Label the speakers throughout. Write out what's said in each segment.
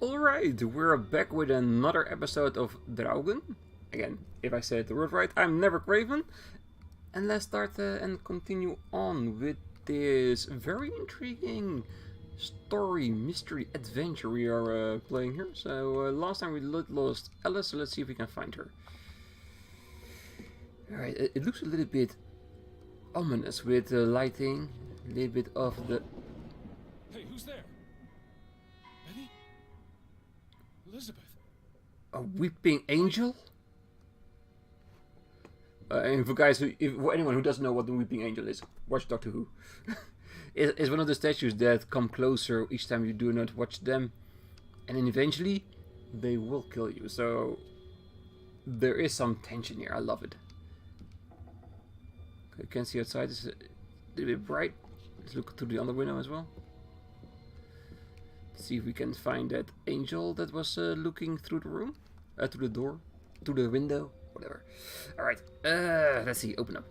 Speaker 1: Alright, we're back with another episode of Draugen. Again, if I said the word right, I'm Nevercraven. And let's start and continue on with this very intriguing story, mystery, adventure we are playing here. So last time we lost Alice, so let's see if we can find her. Alright, it looks a little bit ominous with the lighting, a little bit of the...
Speaker 2: Hey, who's there? Betty? Elizabeth?
Speaker 1: A weeping angel? And for guys, for anyone who doesn't know what the weeping angel is, watch Doctor Who. It's one of the statues that come closer each time you do not watch them, and then eventually they will kill you. So there is some tension here. I love it. Okay, you can see outside. It's a little bit bright. Let's look through the other window as well. See if we can find that angel that was looking through the room, through the door, through the window, whatever. All right, let's see. Open up.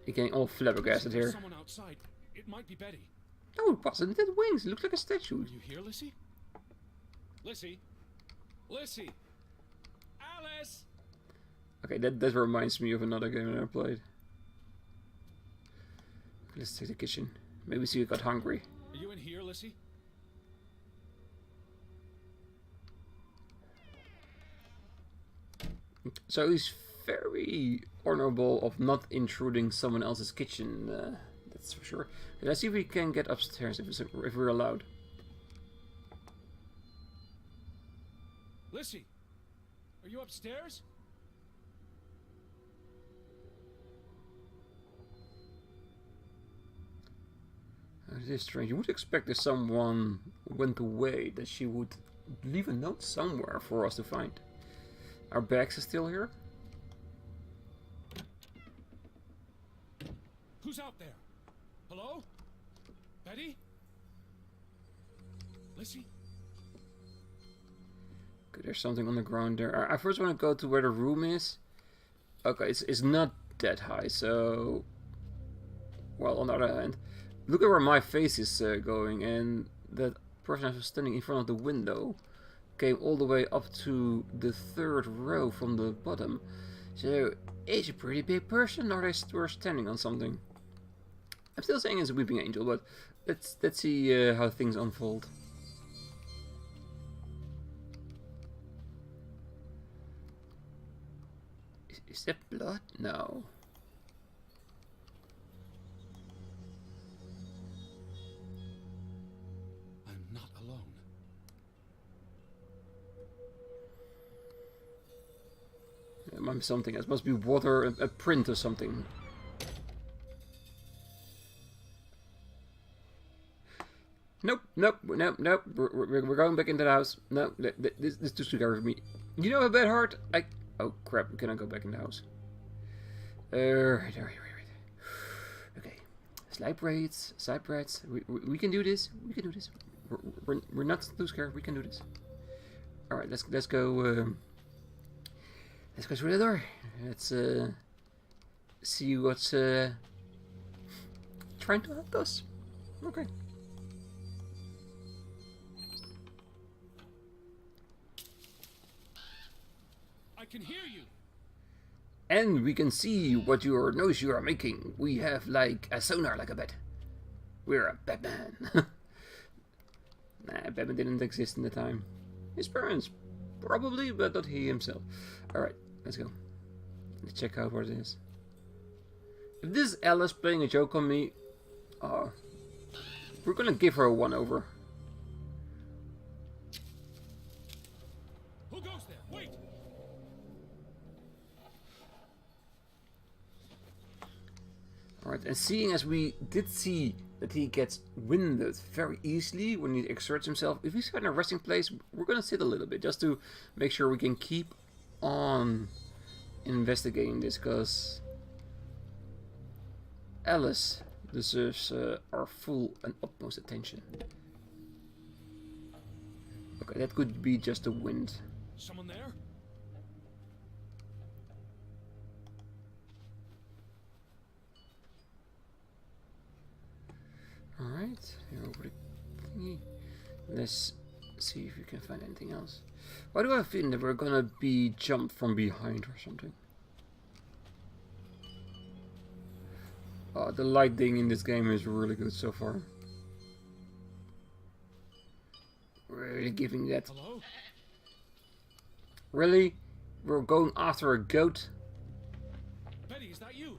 Speaker 1: You're getting all flabbergasted here.
Speaker 2: Someone outside. It might be Betty.
Speaker 1: No, it wasn't. It had wings. It looks like a statue.
Speaker 2: Are you here, Lissie? Lissie? Lissie? Alice!
Speaker 1: Okay, that reminds me of another game that I played. Let's take the kitchen. Maybe see you got hungry.
Speaker 2: Are you in here, Lissie?
Speaker 1: So he's very honorable of not intruding someone else's kitchen, that's for sure. Okay, let's see if we can get upstairs if we're allowed.
Speaker 2: Lissie? Are you upstairs?
Speaker 1: It is strange. You would expect if someone went away that she would leave a note somewhere for us to find. Our bags are still here.
Speaker 2: Who's out there? Hello? Betty? Lissie?
Speaker 1: Okay, there's something on the ground there. I first want to go to where the room is. Okay, it's not that high, so... Well, on the other hand, look at where my face is going, and that person I was standing in front of the window came all the way up to the third row from the bottom. So, it's a pretty big person, or they were standing on something. I'm still saying it's a weeping angel, but let's see how things unfold. Is that blood? No.
Speaker 2: I'm not alone.
Speaker 1: It might be something. It must be water, a print or something. Nope. We're going back into the house. No, this is too scary for me. You know a bad heart? Oh crap! We cannot go back in the house. Right. Okay, side braids. We can do this. We can do this. We're not too scared. We can do this. All right, let's go. Let's go through the door. Let's see what's trying to help us. Okay.
Speaker 2: I can hear you.
Speaker 1: And we can see what your noise you are making. We have like a sonar, like a bat. We're a Batman. Nah, Batman didn't exist in the time. His parents, probably, but not he himself. Alright, let's go. Let's check out what it is. If this is Alice playing a joke on me, we're gonna give her a 1-over.
Speaker 2: Who goes there? Wait!
Speaker 1: Alright, and seeing as we did see that he gets winded very easily when he exerts himself, if he's in a resting place, we're gonna sit a little bit just to make sure we can keep on investigating this, because Alice deserves our full and utmost attention. Okay, that could be just the wind.
Speaker 2: Someone there?
Speaker 1: Alright, here over the thingy. Let's see if we can find anything else. Why do I feel that we're gonna be jumped from behind or something? The lighting in this game is really good so far. Really giving that.
Speaker 2: Hello?
Speaker 1: Really? We're going after a goat?
Speaker 2: Betty, is that you?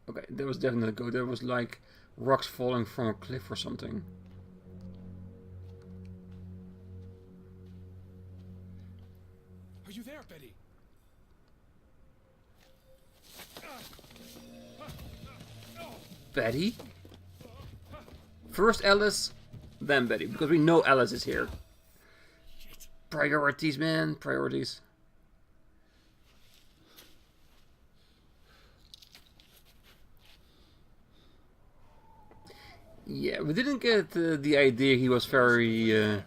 Speaker 1: Okay, there was definitely a goat. There was like rocks falling from a cliff or something.
Speaker 2: Are you there, Betty?
Speaker 1: Betty? First Alice, then Betty, because we know Alice is here. Priorities, man, priorities. Yeah, we didn't get the idea he was very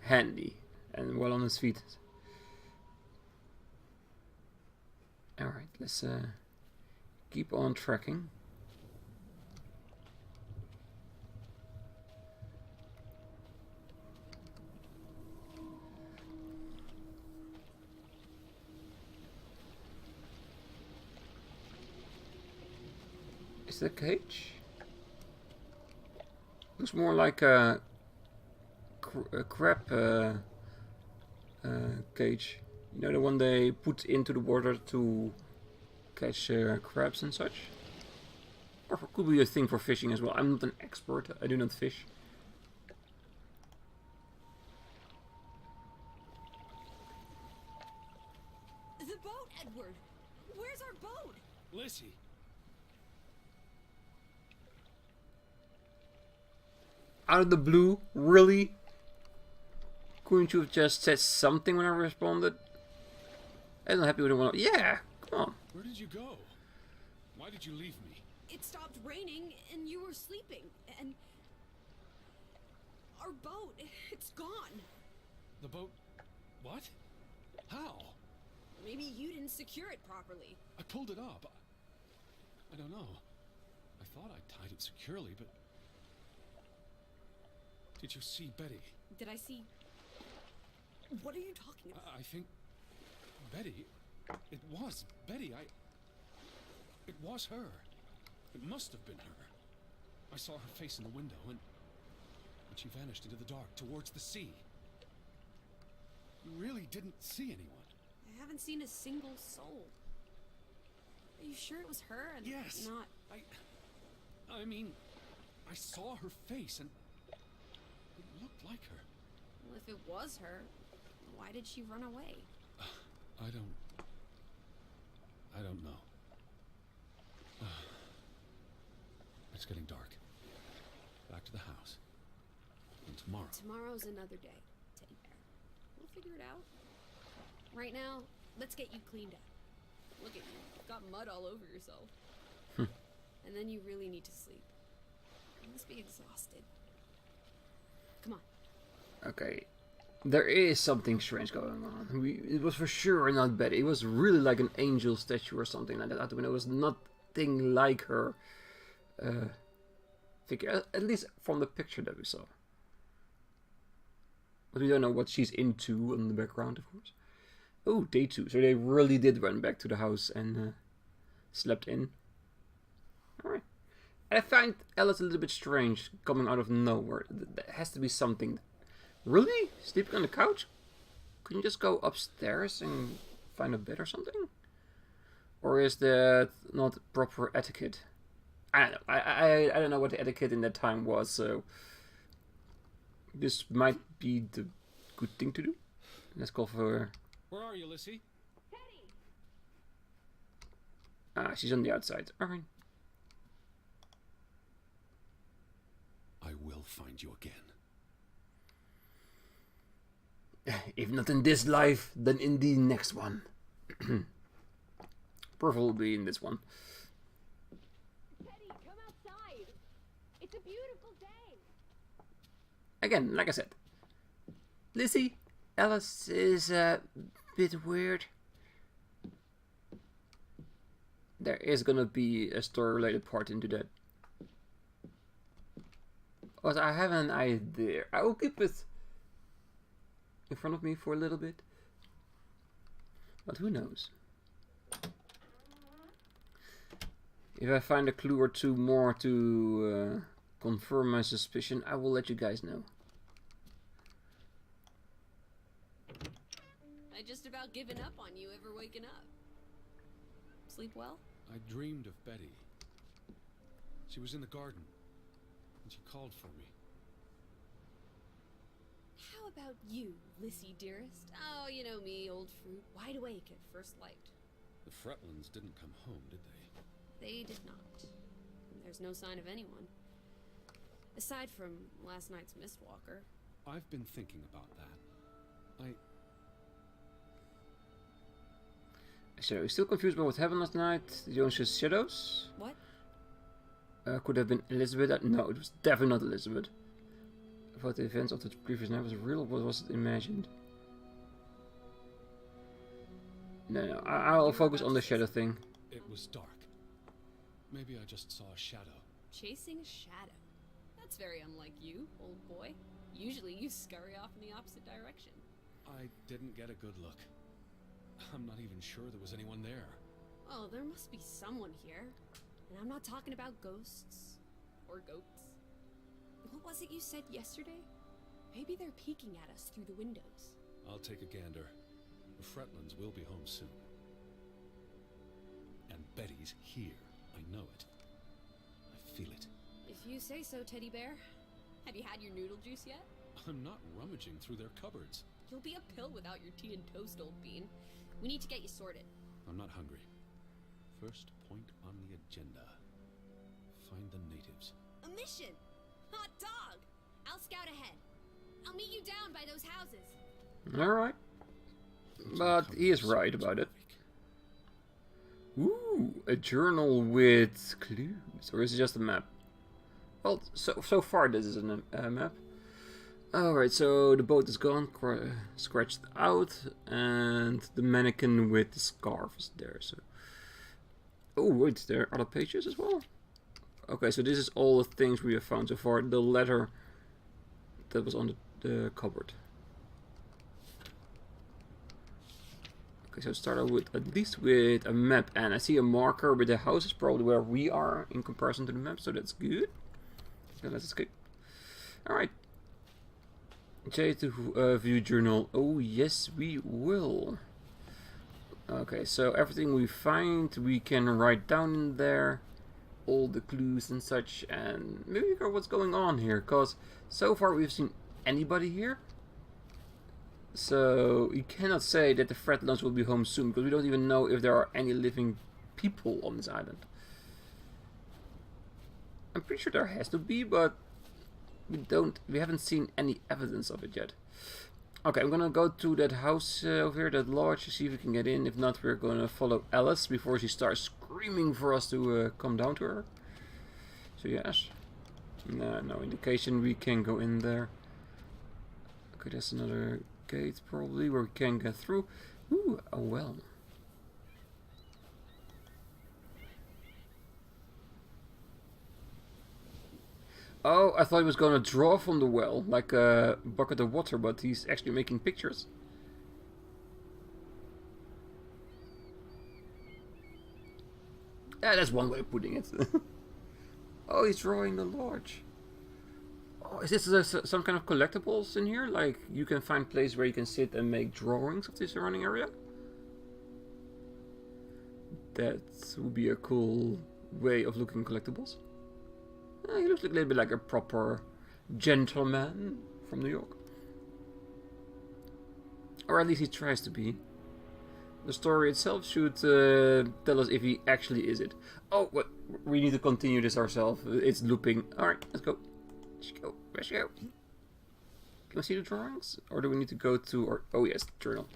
Speaker 1: handy and well on his feet. Alright, let's keep on tracking. Is that a cage? Looks more like a crab cage. You know, the one they put into the water to catch crabs and such? Or could be a thing for fishing as well. I'm not an expert, I do not fish.
Speaker 3: The boat, Edward! Where's our boat?
Speaker 2: Lissie.
Speaker 1: Out of the blue? Really? Couldn't you have just said something when I responded? I'm not happy with the one. Yeah, come on.
Speaker 2: Where did you go? Why did you leave me?
Speaker 3: It stopped raining and you were sleeping, and our boat, it's gone.
Speaker 2: The boat... What? How?
Speaker 3: Maybe you didn't secure it properly.
Speaker 2: I pulled it up. I don't know. I thought I tied it securely, but... Did you see Betty?
Speaker 3: Did I see... What are you talking about?
Speaker 2: I think... Betty... It was Betty. It was her. It must have been her. I saw her face in the window, and she vanished into the dark towards the sea. You really didn't see anyone.
Speaker 3: I haven't seen a single soul. Are you sure it was her and
Speaker 2: Yes.
Speaker 3: not...
Speaker 2: I mean, I saw her face, and it looked like her.
Speaker 3: Well, if it was her, why did she run away?
Speaker 2: I don't know. It's getting dark. Back to the house. And tomorrow.
Speaker 3: Tomorrow's another day, Teddy Bear. We'll figure it out. Right now, let's get you cleaned up. Look at you. You've got mud all over yourself. And then you really need to sleep. You must be exhausted. Come on.
Speaker 1: Okay. There is something strange going on. It was for sure not Betty. It was really like an angel statue or something like that. It was nothing like her figure. At least from the picture that we saw. But we don't know what she's into in the background, of course. Oh, day 2. So they really did run back to the house and slept in. Alright. And I find Alice a little bit strange coming out of nowhere. There has to be something. Really? Sleeping on the couch? Couldn't you just go upstairs and find a bed or something? Or is that not proper etiquette? I don't know. I don't know what the etiquette in that time was, so this might be the good thing to do. Let's call for...
Speaker 2: Where are you, Lissie?
Speaker 1: Ah, she's on the outside. Alright.
Speaker 2: I will find you again.
Speaker 1: If not in this life, then in the next one. Preferably in this one.
Speaker 3: Teddy, come outside. It's a beautiful day.
Speaker 1: Again, like I said, Lissie, Alice is a bit weird. There is gonna be a story-related part into that. But I have an idea. I will keep it in front of me for a little bit. But who knows? If I find a clue or two more to confirm my suspicion, I will let you guys know.
Speaker 3: I just about given up on you ever waking up. Sleep well?
Speaker 2: I dreamed of Betty. She was in the garden, and she called for me.
Speaker 3: How about you, Lissie dearest? Oh, you know me, old fruit, wide awake at first light.
Speaker 2: The Fretlands didn't come home, did they?
Speaker 3: They did not. And there's no sign of anyone. Aside from last night's Mistwalker.
Speaker 2: I've been thinking about that.
Speaker 1: So, you're still confused about what happened last night? Did you only see shadows?
Speaker 3: What?
Speaker 1: Could have been Elizabeth? No, it was definitely not Elizabeth. I thought the events of the previous night was real, or was it imagined? No, I'll focus on the shadow thing.
Speaker 2: It was dark. Maybe I just saw a shadow.
Speaker 3: Chasing a shadow? That's very unlike you, old boy. Usually you scurry off in the opposite direction.
Speaker 2: I didn't get a good look. I'm not even sure there was anyone there.
Speaker 3: Oh, there must be someone here. And I'm not talking about ghosts. Or goats. What was it you said yesterday? Maybe they're peeking at us through the windows.
Speaker 2: I'll take a gander. The Fretlands will be home soon. And Betty's here. I know it. I feel it.
Speaker 3: If you say so, teddy bear. Have you had your noodle juice yet?
Speaker 2: I'm not rummaging through their cupboards.
Speaker 3: You'll be a pill without your tea and toast, old bean. We need to get you sorted.
Speaker 2: I'm not hungry. First point on the agenda. Find the natives.
Speaker 3: A mission! Hot dog! I'll scout ahead. I'll meet you down by those houses.
Speaker 1: Alright. But he is right about it. Ooh, a journal with clues. Or is it just a map? Well, so far this is a map. Alright, so the boat is gone, scratched out, and the mannequin with the scarf is there. So, oh wait, there are other pages as well. Okay, so this is all the things we have found so far. The letter that was on the cupboard. Okay, so start out with at least with a map, and I see a marker with the houses, probably where we are in comparison to the map, so that's good. So let's escape. Alright. J to view journal. Oh yes, we will. Okay, so everything we find we can write down in there, all the clues and such, and maybe figure out what's going on here, because so far we've seen anybody here. So you cannot say that the Fretlands will be home soon, because we don't even know if there are any living people on this island. I'm pretty sure there has to be, but we haven't seen any evidence of it yet. Okay, I'm gonna go to that house over here, that lodge, see if we can get in. If not, we're gonna follow Alice before she starts screaming for us to come down to her. So yes, no indication we can go in there. Okay, there's another gate probably where we can get through. Ooh, a well. Oh, I thought he was gonna draw from the well, like a bucket of water, but he's actually making pictures. Yeah, that's one way of putting it. Oh, he's drawing the lodge. Oh, is this some kind of collectibles in here? Like, you can find places where you can sit and make drawings of the surrounding area? That would be a cool way of looking collectibles. He looks like a little bit like a proper gentleman from New York. Or at least he tries to be. The story itself should tell us if he actually is it. Oh, what? We need to continue this ourselves. It's looping. Alright, let's go. Let's go. Let's go. Can we see the drawings? Or do we need to go to... Or, oh yes, journal.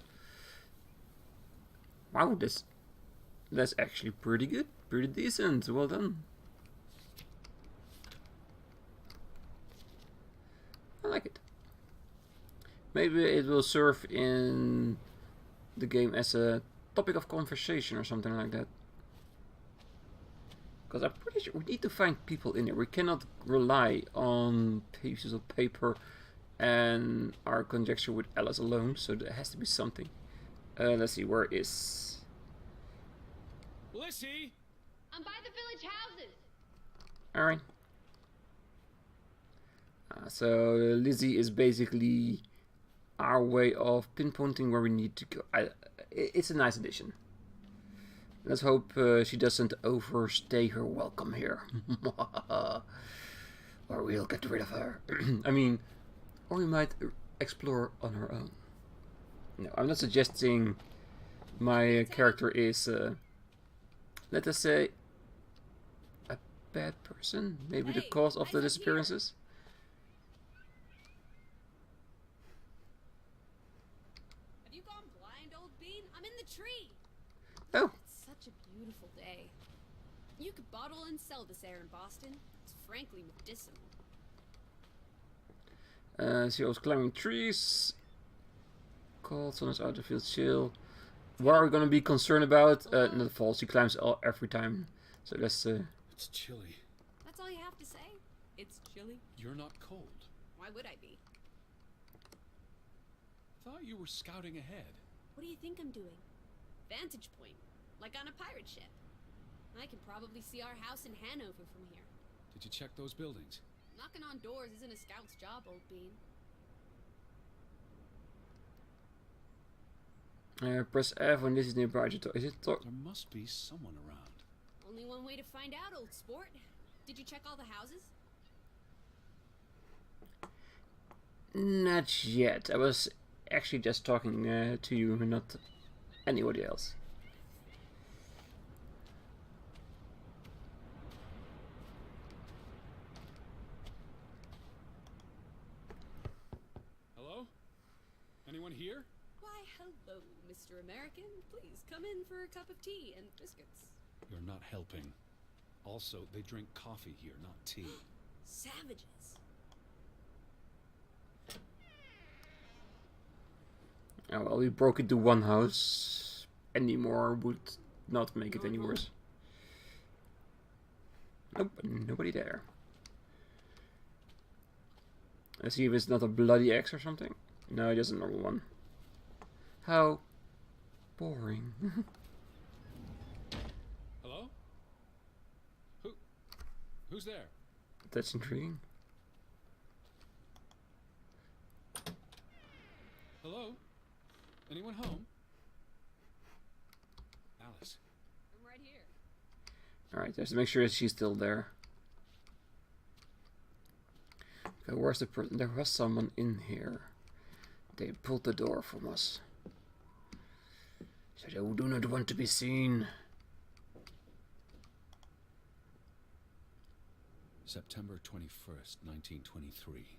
Speaker 1: Wow, that's actually pretty good. Pretty decent. Well done. I like it. Maybe it will serve in the game as a topic of conversation or something like that. Because I'm pretty sure we need to find people in here. We cannot rely on pieces of paper and our conjecture with Alice alone, so there has to be something. Let's see, where is...
Speaker 2: Lissie!
Speaker 3: I'm by the village houses.
Speaker 1: Alright. So Lissie is basically our way of pinpointing where we need to go. It's a nice addition. Let's hope she doesn't overstay her welcome here. Or we'll get rid of her. I mean, or we might explore on her own. No, I'm not suggesting my character is, let us say, a bad person. Maybe the cause of the disappearances.
Speaker 3: Have you gone blind, old bean? I'm in the tree.
Speaker 1: Oh.
Speaker 3: It's such a beautiful day. You could bottle and sell this air in Boston. It's frankly medicinal.
Speaker 1: She was climbing trees. Cold, sun is out, I feel chill. What are we gonna be concerned about? Not the fall. She climbs every time. So that's
Speaker 2: It's chilly.
Speaker 3: That's all you have to say? It's chilly?
Speaker 2: You're not cold.
Speaker 3: Why would I be?
Speaker 2: Thought you were scouting ahead.
Speaker 3: What do you think I'm doing? Vantage point. Like on a pirate ship. I can probably see our house in Hanover from here.
Speaker 2: Did you check those buildings?
Speaker 3: Knocking on doors isn't a scout's job, old bean.
Speaker 1: press F when this is nearby. Is it
Speaker 2: There must be someone around.
Speaker 3: Only one way to find out, old sport. Did you check all the houses?
Speaker 1: Not yet. I was actually just talking to you, not anybody else.
Speaker 2: Hello? Anyone here?
Speaker 3: Why, hello, Mr. American. Please come in for a cup of tea and biscuits.
Speaker 2: You're not helping. Also, they drink coffee here, not tea.
Speaker 3: Savages.
Speaker 1: Oh, well, we broke into one house. Any more would not make it any worse. Nope, nobody there. Let's see if it's not a bloody axe or something. No, it is a normal one. How boring.
Speaker 2: Hello? Who's there?
Speaker 1: That's intriguing.
Speaker 2: Hello? Anyone home? Alice.
Speaker 3: I'm right here.
Speaker 1: Alright, just to make sure that she's still there. Okay, where's the person? There was someone in here. They pulled the door from us. So they do not want to be seen.
Speaker 2: September 21st, 1923.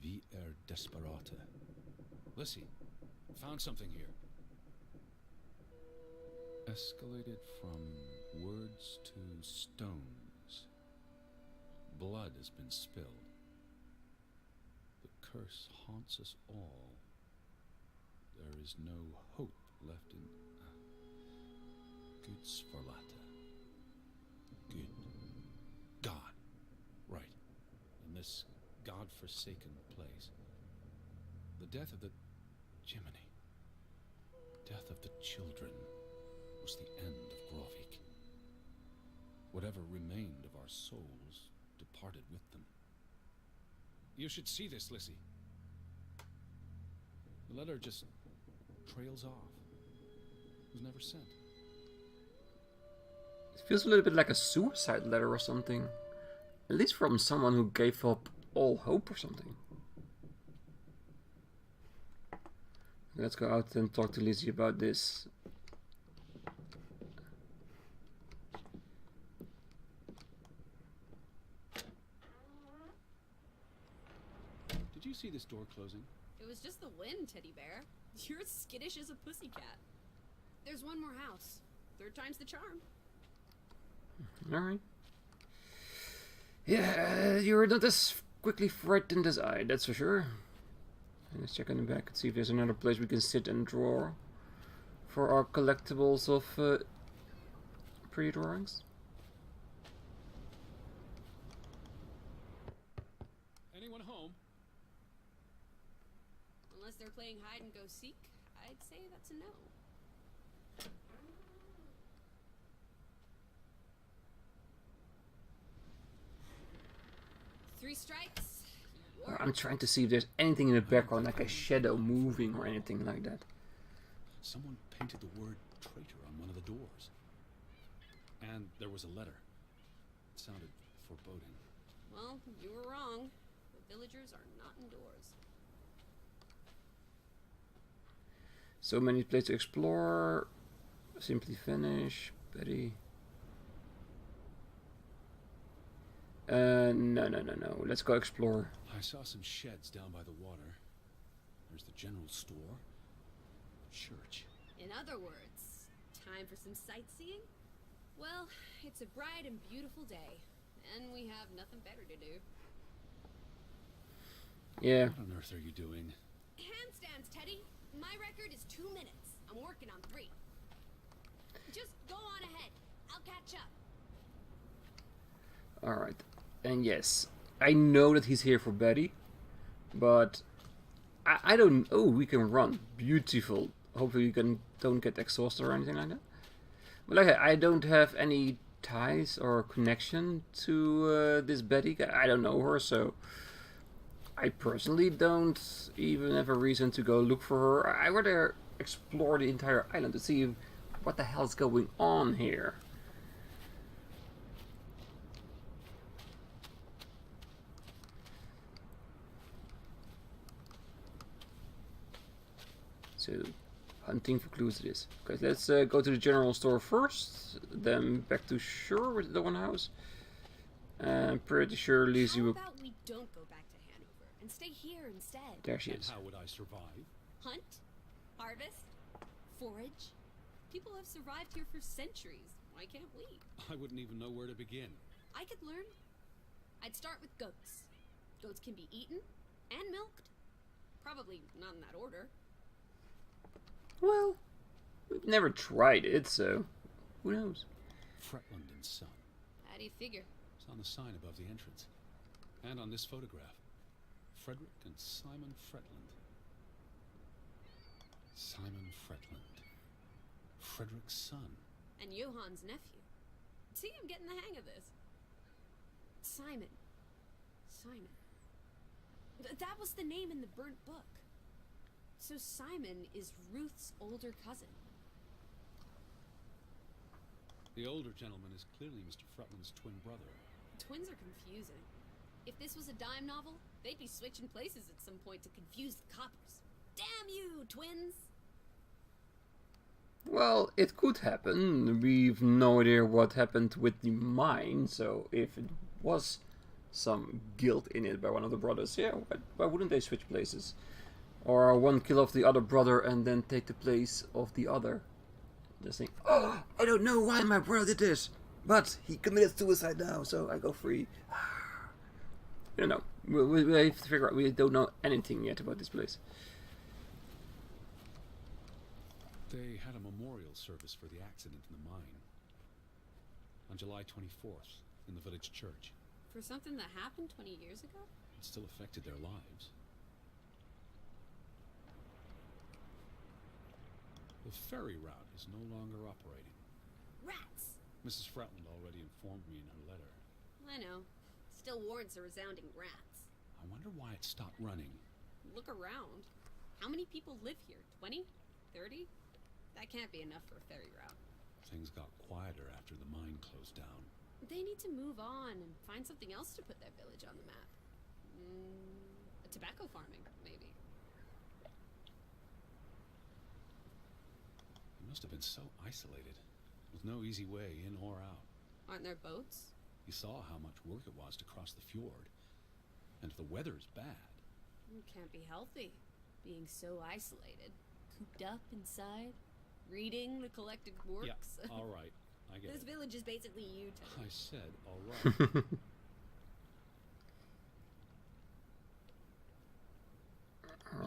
Speaker 2: Vi desperata. Lissie, found something here. Escalated from words to stones. Blood has been spilled. The curse haunts us all. There is no hope left in good Sforlata. Good God. Right. In this God-forsaken place. The death of the Jiminy. Death of the children was the end of Grovik. Whatever remained of our souls departed with them. You should see this, Lissie. The letter just trails off. It was never sent.
Speaker 1: It feels a little bit like a suicide letter or something. At least from someone who gave up all hope or something. Let's go out and talk to Lissie about this.
Speaker 2: Did you see this door closing?
Speaker 3: It was just the wind, teddy bear. You're as skittish as a pussycat. There's one more house. Third time's the charm.
Speaker 1: Alright. Yeah, you're not as quickly frightened as I, that's for sure. Let's check on the back and see if there's another place we can sit and draw for our collectibles of pretty drawings.
Speaker 2: Anyone home?
Speaker 3: Unless they're playing hide and go seek, I'd say that's a no. Three strikes.
Speaker 1: I'm trying to see if there's anything in the background, like a shadow moving or anything like that.
Speaker 2: Someone painted the word traitor on one of the doors. And there was a letter. It sounded foreboding.
Speaker 3: Well, you were wrong. The villagers are not indoors.
Speaker 1: So many places to explore. Simply finish. Betty. No. Let's go explore.
Speaker 2: I saw some sheds down by the water. There's the general store. Church.
Speaker 3: In other words, time for some sightseeing? Well, it's a bright and beautiful day, and we have nothing better to do.
Speaker 1: Yeah.
Speaker 2: What on earth are you doing?
Speaker 3: Handstands, Teddy. My record is 2 minutes. I'm working on 3. Just go on ahead. I'll catch up.
Speaker 1: Alright. And yes, I know that he's here for Betty, but I don't... Oh, we can run. Beautiful. Hopefully you don't get exhausted or anything like that. But like I don't have any ties or connection to this Betty. I don't know her, so I personally don't even have a reason to go look for her. I rather explore the entire island to see what the hell's going on here. So, hunting for clues it is. Okay, let's go to the general store first, then back to shore with the one house. I'm pretty sure Lissie will...
Speaker 3: How about we don't go back to Hanover and stay here instead?
Speaker 1: There she
Speaker 2: And
Speaker 1: is.
Speaker 2: how would I survive?
Speaker 3: Hunt, harvest, forage. People have survived here for centuries. Why can't we?
Speaker 2: I wouldn't even know where to begin.
Speaker 3: I could learn. I'd start with goats. Goats can be eaten and milked. Probably not in that order.
Speaker 1: Well, we've never tried it, so who knows?
Speaker 2: Fretland and Son.
Speaker 3: How do you figure?
Speaker 2: It's on the sign above the entrance. And on this photograph. Frederick and Simon Fretland. Simon Fretland. Frederick's son.
Speaker 3: And Johann's nephew. See, I'm getting the hang of this. Simon. That was the name in the burnt book. So Simon is Ruth's older cousin.
Speaker 2: The older gentleman is clearly Mr. Fretland's twin brother.
Speaker 3: Twins are confusing. If this was a dime novel, they'd be switching places at some point to confuse the coppers. Damn you, twins!
Speaker 1: Well, it could happen. We've no idea what happened with the mine, so if it was some guilt in it by one of the brothers, yeah, why wouldn't they switch places? Or one kill off the other brother and then take the place of the other. Just think, oh, I don't know why my brother did this, but he committed suicide now, so I go free. You know, we have to figure out, we don't know anything yet about this place.
Speaker 2: They had a memorial service for the accident in the mine. On July 24th, in the village church.
Speaker 3: For something that happened 20 years ago?
Speaker 2: It still affected their lives. The ferry route is no longer operating.
Speaker 3: Rats!
Speaker 2: Mrs. Fretland already informed me in her letter.
Speaker 3: I know. Still warrants a resounding rats.
Speaker 2: I wonder why it stopped running.
Speaker 3: Look around. How many people live here? 20? 30? That can't be enough for a ferry route.
Speaker 2: Things got quieter after the mine closed down.
Speaker 3: They need to move on and find something else to put their village on the map. Tobacco farming, maybe.
Speaker 2: It must have been so isolated, with no easy way in or out.
Speaker 3: Aren't there boats?
Speaker 2: You saw how much work it was to cross the fjord. And if the weather's bad...
Speaker 3: It can't be healthy, being so isolated. Cooped up inside, reading the collected works.
Speaker 2: Yeah, all right. I get
Speaker 3: This
Speaker 2: it.
Speaker 3: village is basically you, Tony.
Speaker 2: I said, all right.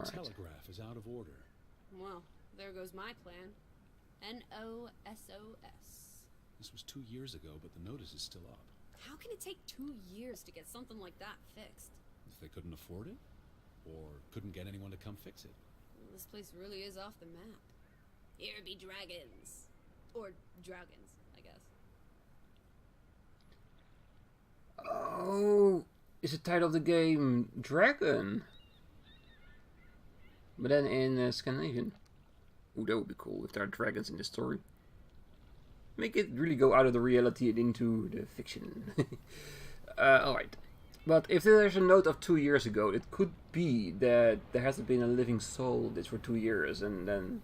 Speaker 2: The telegraph is out of order.
Speaker 3: Well, there goes my plan. NOSOS.
Speaker 2: This was 2 years ago, but the notice is still up.
Speaker 3: How can it take 2 years to get something like that fixed?
Speaker 2: If they couldn't afford it? Or couldn't get anyone to come fix it?
Speaker 3: Well, this place really is off the map. Here be dragons. Or Draugans, I guess.
Speaker 1: Oh, is the title of the game Dragon? But then in Scandinavian. Ooh, that would be cool if there are dragons in the story. Make it really go out of the reality and into the fiction. Alright. But if there's a note of 2 years ago, it could be that there hasn't been a living soul this for 2 years, and then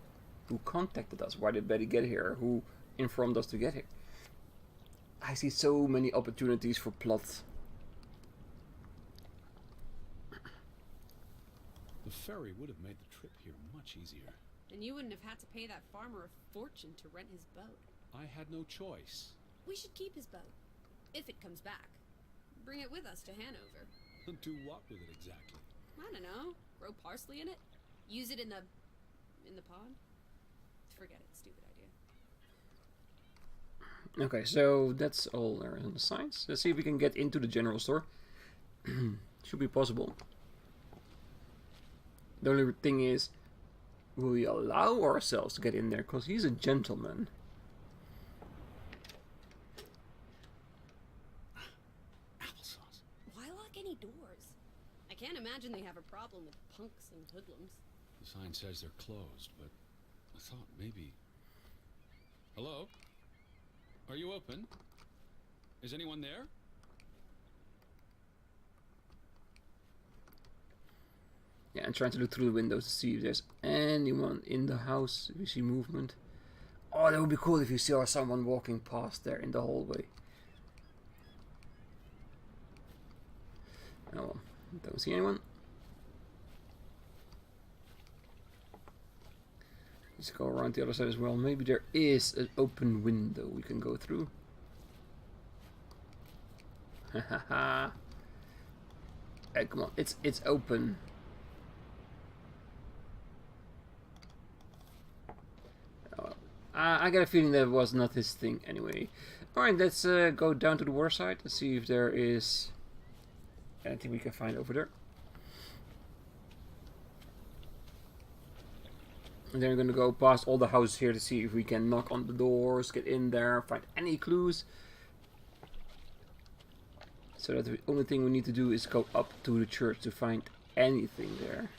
Speaker 1: who contacted us? Why did Betty get here? Who informed us to get here? I see so many opportunities for plot.
Speaker 2: The ferry would have made the trip here much easier.
Speaker 3: And you wouldn't have had to pay that farmer a fortune to rent his boat.
Speaker 2: I had no choice.
Speaker 3: We should keep his boat. If it comes back. Bring it with us to Hanover.
Speaker 2: Do what with it exactly?
Speaker 3: I don't know. Grow parsley in it? Use it in the pond? Forget it. Stupid idea.
Speaker 1: Okay, so that's all there is on the signs. Let's see if we can get into the general store. Should be possible. The only thing is, will we allow ourselves to get in there? Because he's a gentleman.
Speaker 2: Applesauce.
Speaker 3: Why lock any doors? I can't imagine they have a problem with punks and hoodlums.
Speaker 2: The sign says they're closed, but I thought maybe... Hello? Are you open? Is anyone there?
Speaker 1: Yeah, I'm trying to look through the windows to see if there's anyone in the house. If you see movement. Oh, that would be cool if you saw someone walking past there in the hallway. Oh well, don't see anyone. Let's go around the other side as well. Maybe there is an open window we can go through. Hahaha. Hey, come on, it's open. I got a feeling that was not his thing anyway. Alright, let's go down to the water side and see if there is anything we can find over there. And then we're going to go past all the houses here to see if we can knock on the doors, get in there, find any clues. So that the only thing we need to do is go up to the church to find anything there.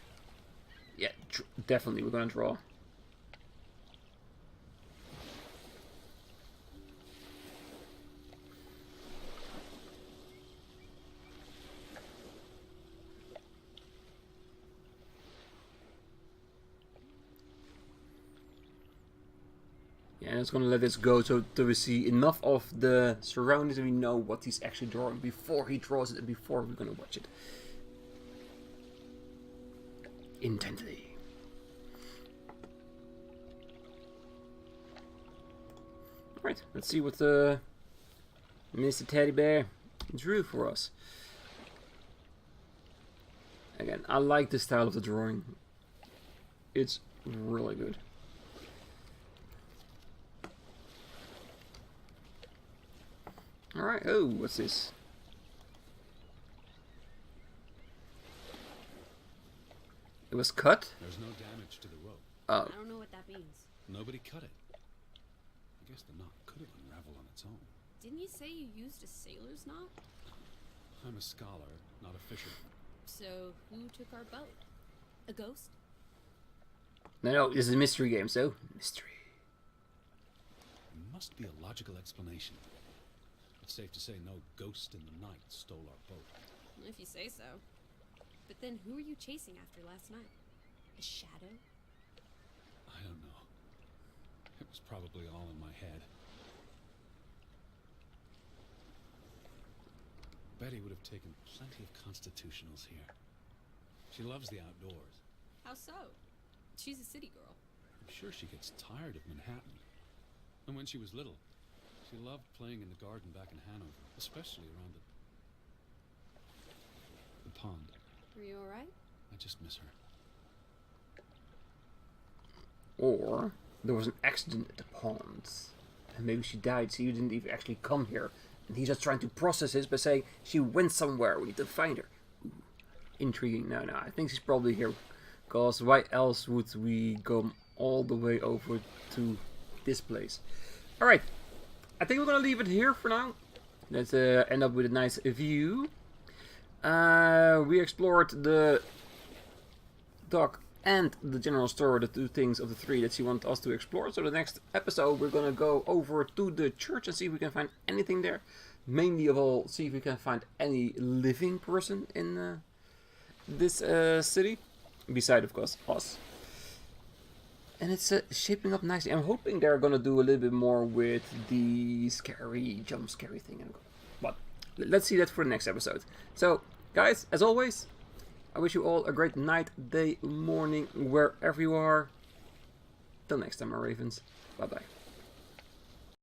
Speaker 1: Yeah, definitely we're going to draw. And it's gonna let this go so that we see enough of the surroundings and we know what he's actually drawing before he draws it and before we're gonna watch it intently. Alright, let's see what the Mr. Teddy Bear drew for us. Again, I like the style of the drawing. It's really good. Alright, oh, what's this? It was cut?
Speaker 2: There's no damage to the rope.
Speaker 1: Oh.
Speaker 3: I don't know what that means.
Speaker 2: Nobody cut it. I guess the knot could have unraveled on its own.
Speaker 3: Didn't you say you used a sailor's knot?
Speaker 2: I'm a scholar, not a fisherman.
Speaker 3: So, who took our boat? A ghost?
Speaker 1: No, this is a mystery game, so mystery.
Speaker 2: There must be a logical explanation. It's safe to say no ghost in the night stole our boat.
Speaker 3: If you say so. But then who were you chasing after last night? A shadow?
Speaker 2: I don't know. It was probably all in my head. Betty would have taken plenty of constitutionals here. She loves the outdoors.
Speaker 3: How so? She's a city girl.
Speaker 2: I'm sure she gets tired of Manhattan. And when she was little, she loved playing in the garden back in Hanover, especially around the pond.
Speaker 3: Are you alright?
Speaker 2: I just miss her.
Speaker 1: Or there was an accident at the ponds. And maybe she died, so you didn't even actually come here. And he's just trying to process this by saying she went somewhere. We need to find her. Ooh, intriguing. No, I think she's probably here. Because why else would we go all the way over to this place? Alright. I think we're going to leave it here for now. Let's end up with a nice view. We explored the dock and the general store, the two things of the three that she wanted us to explore. So the next episode we're gonna go over to the church and see if we can find anything there. Mainly of all, see if we can find any living person in this city. Beside, of course, us. And it's shaping up nicely. I'm hoping they're gonna do a little bit more with the jump scary thing. But let's see that for the next episode. So, guys, as always, I wish you all a great night, day, morning, wherever you are. Till next time, my ravens. Bye-bye.